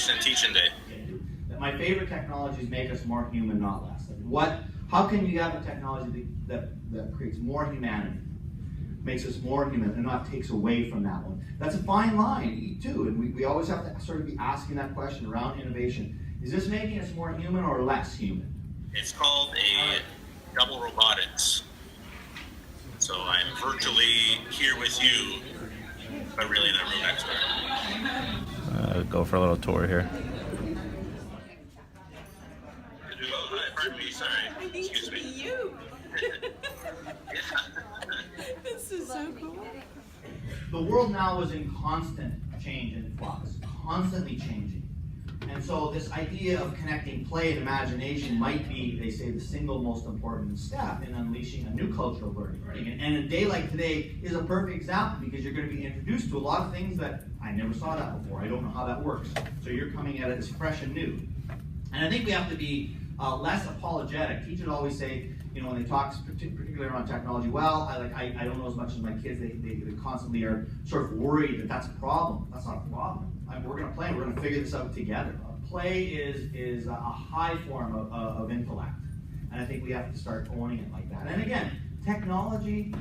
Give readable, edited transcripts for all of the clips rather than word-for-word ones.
Instant Teaching Day. My favorite technologies make us more human, not less. How can you have a technology that creates more humanity, makes us more human, and not takes away from that one? That's a fine line, too, and we always have to sort of be asking that question around innovation. Is this making us more human or less human? It's called a double robotics. So I'm virtually here with you, but really in the room next door. Go for a little tour here. Pardon me, sorry. I think Excuse me. you. This is so cool. The world now is in constant change and flux, constantly changing. And so this idea of connecting play and imagination might be, they say, the single most important step in unleashing a new culture of learning. And a day like today is a perfect example because you're going to be introduced to a lot of things that I never saw that before. I don't know how that works. So you're coming at it as fresh and new. And I think we have to be less apologetic. Teachers always say, when they talk particularly around technology, well, I don't know as much as my kids. They constantly are sort of worried that that's a problem. That's not a problem. We're going to play. We're going to figure this out together. Play is a high form of intellect, and I think we have to start owning it like that. And again, technology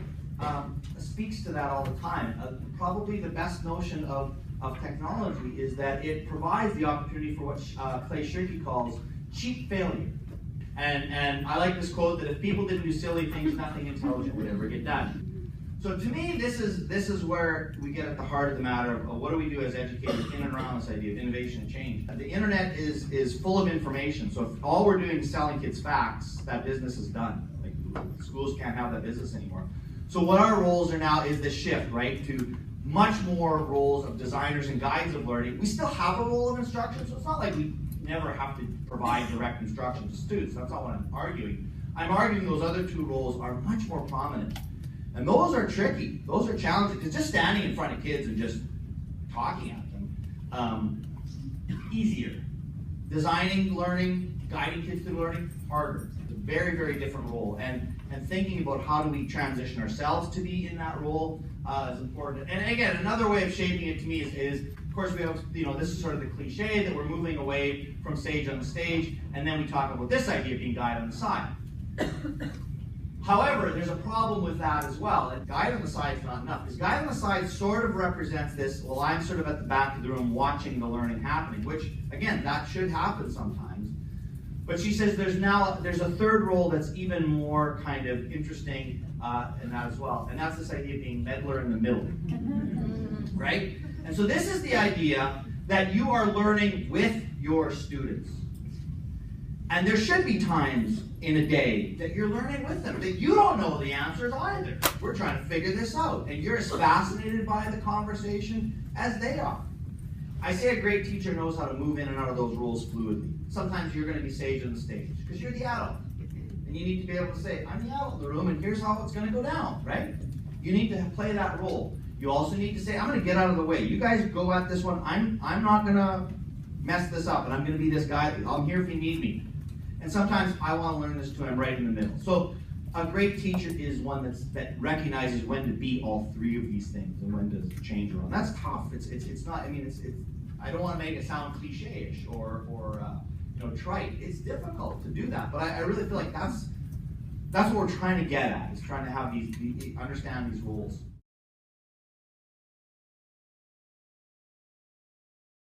speaks to that all the time. Probably the best notion of technology is that it provides the opportunity for what Clay Shirky calls cheap failure. And I like this quote that if people didn't do silly things, nothing intelligent would ever get done. So to me, this is where we get at the heart of the matter of what do we do as educators in and around this idea of innovation and change. The internet is full of information. So if all we're doing is selling kids facts, that business is done. Like, schools can't have that business anymore. So what our roles are now is the shift, right, to much more roles of designers and guides of learning. We still have a role of instruction, so it's not like we never have to provide direct instruction to students. That's not what I'm arguing. I'm arguing those other two roles are much more prominent. And those are tricky. Those are challenging. Because just standing in front of kids and just talking at them, easier. Designing learning, guiding kids through learning, harder. It's a very, very different role. And thinking about how do we transition ourselves to be in that role is important. And again, another way of shaping it to me is of course, we have, this is sort of the cliche that we're moving away from sage on the stage, and then we talk about this idea of being guide on the side. However, there's a problem with that as well. And guide on the side is not enough. Because guide on the side sort of represents this, well, I'm sort of at the back of the room watching the learning happening, which, again, that should happen sometimes. But she says there's a third role that's even more kind of interesting in that as well. And that's this idea of being meddler in the middle. Right? And so this is the idea that you are learning with your students. And there should be times in a day that you're learning with them, that you don't know the answers either. We're trying to figure this out. And you're as fascinated by the conversation as they are. I say a great teacher knows how to move in and out of those roles fluidly. Sometimes you're going to be sage on the stage because you're the adult. And you need to be able to say, I'm the adult in the room and here's how it's going to go down, right? You need to play that role. You also need to say, I'm going to get out of the way. You guys go at this one. I'm not going to mess this up, and I'm going to be this guy. I'm here if you need me. And sometimes I want to learn this too. I'm right in the middle. So a great teacher is one that recognizes when to be all three of these things and when to change around. That's tough. It's not. I mean, I don't want to make it sound cliche-ish or trite. It's difficult to do that, but I really feel like that's what we're trying to get at. Is trying to have understand these roles.